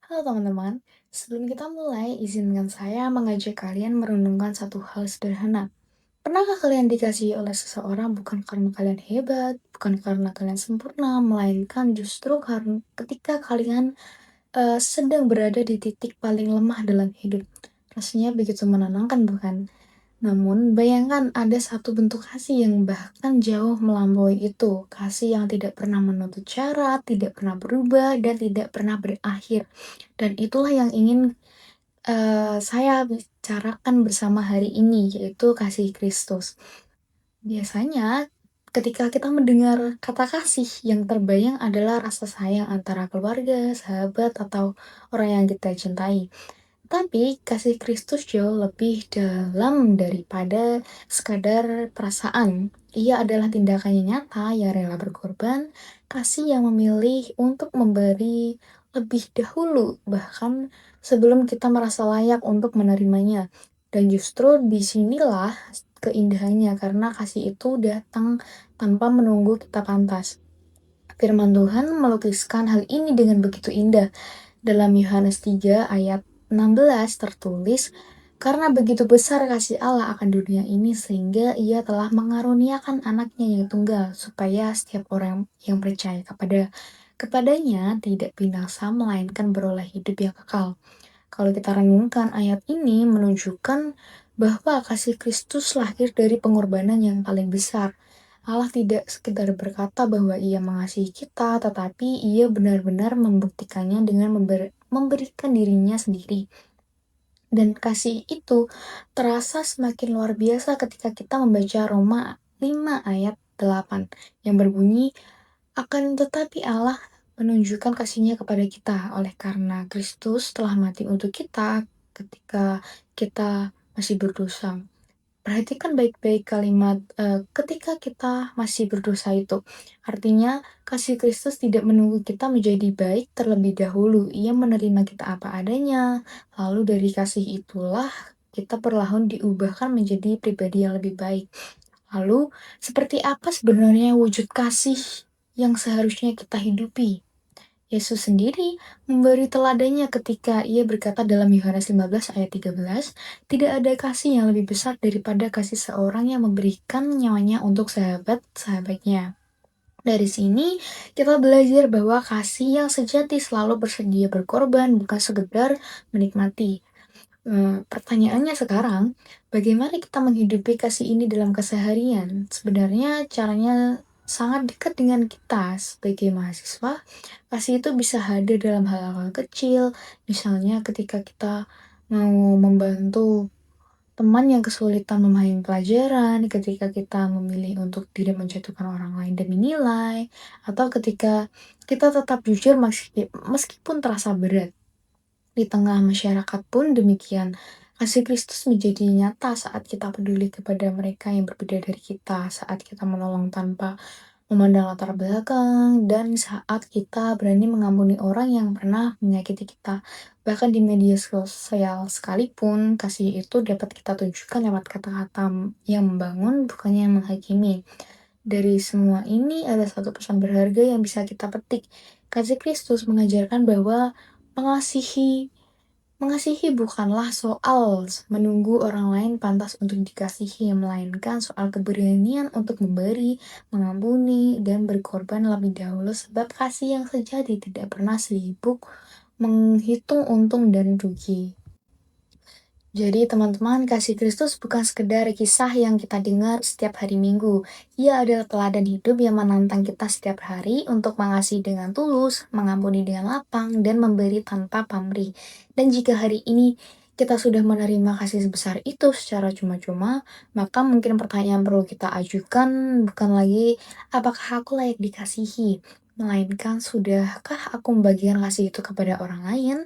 Halo teman-teman, sebelum kita mulai, izinkan saya mengajak kalian merenungkan satu hal sederhana. Pernahkah kalian dikasihi oleh seseorang bukan karena kalian hebat, bukan karena kalian sempurna, melainkan justru karena ketika kalian sedang berada di titik paling lemah dalam hidup? Rasanya begitu menenangkan, bukan? Namun, bayangkan ada satu bentuk kasih yang bahkan jauh melampaui itu. Kasih yang tidak pernah menuntut syarat, tidak pernah berubah, dan tidak pernah berakhir. Dan itulah yang ingin saya bicarakan bersama hari ini, yaitu kasih Kristus. Biasanya, ketika kita mendengar kata kasih, yang terbayang adalah rasa sayang antara keluarga, sahabat, atau orang yang kita cintai. Tapi kasih Kristus jauh lebih dalam daripada sekadar perasaan. Ia adalah tindakannya nyata yang rela berkorban, kasih yang memilih untuk memberi lebih dahulu, bahkan sebelum kita merasa layak untuk menerimanya. Dan justru disinilah keindahannya, karena kasih itu datang tanpa menunggu kita pantas. Firman Tuhan melukiskan hal ini dengan begitu indah. Dalam Yohanes 3 ayat 16 tertulis, "Karena begitu besar kasih Allah akan dunia ini sehingga ia telah mengaruniakan anaknya yang tunggal, supaya setiap orang yang percaya kepadanya tidak binasa melainkan beroleh hidup yang kekal." Kalau kita renungkan ayat ini menunjukkan bahwa kasih Kristus lahir dari pengorbanan yang paling besar. Allah tidak sekedar berkata bahwa ia mengasihi kita, tetapi ia benar-benar membuktikannya dengan memberikan dirinya sendiri. Dan kasih itu terasa semakin luar biasa ketika kita membaca Roma 5 ayat 8 yang berbunyi, "Akan tetapi Allah menunjukkan kasihnya kepada kita oleh karena Kristus telah mati untuk kita ketika kita masih berdosa." Perhatikan baik-baik kalimat, ketika kita masih berdosa itu. Artinya, kasih Kristus tidak menunggu kita menjadi baik terlebih dahulu. Ia menerima kita apa adanya, lalu dari kasih itulah kita perlahan diubahkan menjadi pribadi yang lebih baik. Lalu, seperti apa sebenarnya wujud kasih yang seharusnya kita hidupi? Yesus sendiri memberi teladannya ketika ia berkata dalam Yohanes 15 ayat 13, "Tidak ada kasih yang lebih besar daripada kasih seorang yang memberikan nyawanya untuk sahabat-sahabatnya." Dari sini, kita belajar bahwa kasih yang sejati selalu bersedia berkorban, bukan sekedar menikmati. Pertanyaannya sekarang, bagaimana kita menghidupi kasih ini dalam keseharian? Sebenarnya caranya sangat dekat dengan kita sebagai mahasiswa. Kasih itu bisa hadir dalam hal-hal kecil, misalnya ketika kita mau membantu teman yang kesulitan memahami pelajaran, ketika kita memilih untuk tidak menjatuhkan orang lain demi nilai, atau ketika kita tetap jujur meskipun terasa berat. Di tengah masyarakat pun demikian, kasih Kristus menjadi nyata saat kita peduli kepada mereka yang berbeda dari kita, saat kita menolong tanpa memandang latar belakang, dan saat kita berani mengampuni orang yang pernah menyakiti kita. Bahkan di media sosial sekalipun, kasih itu dapat kita tunjukkan lewat kata-kata yang membangun, bukannya yang menghakimi. Dari semua ini ada satu pesan berharga yang bisa kita petik. Kasih Kristus mengajarkan bahwa mengasihi Mengasihi bukanlah soal menunggu orang lain pantas untuk dikasihi, melainkan soal keberanian untuk memberi, mengampuni, dan berkorban lebih dahulu sebab kasih yang sejati tidak pernah sibuk menghitung untung dan rugi. Jadi teman-teman, kasih Kristus bukan sekedar kisah yang kita dengar setiap hari Minggu. Ia adalah teladan hidup yang menantang kita setiap hari untuk mengasihi dengan tulus, mengampuni dengan lapang, dan memberi tanpa pamrih. Dan jika hari ini kita sudah menerima kasih sebesar itu secara cuma-cuma, maka mungkin pertanyaan perlu kita ajukan bukan lagi apakah aku layak dikasihi, melainkan sudahkah aku membagikan kasih itu kepada orang lain?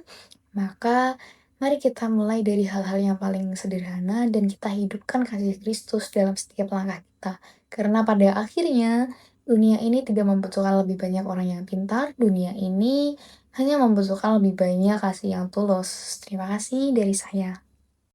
Maka mari kita mulai dari hal-hal yang paling sederhana dan kita hidupkan kasih Kristus dalam setiap langkah kita. Karena pada akhirnya, dunia ini tidak membutuhkan lebih banyak orang yang pintar, dunia ini hanya membutuhkan lebih banyak kasih yang tulus. Terima kasih dari saya.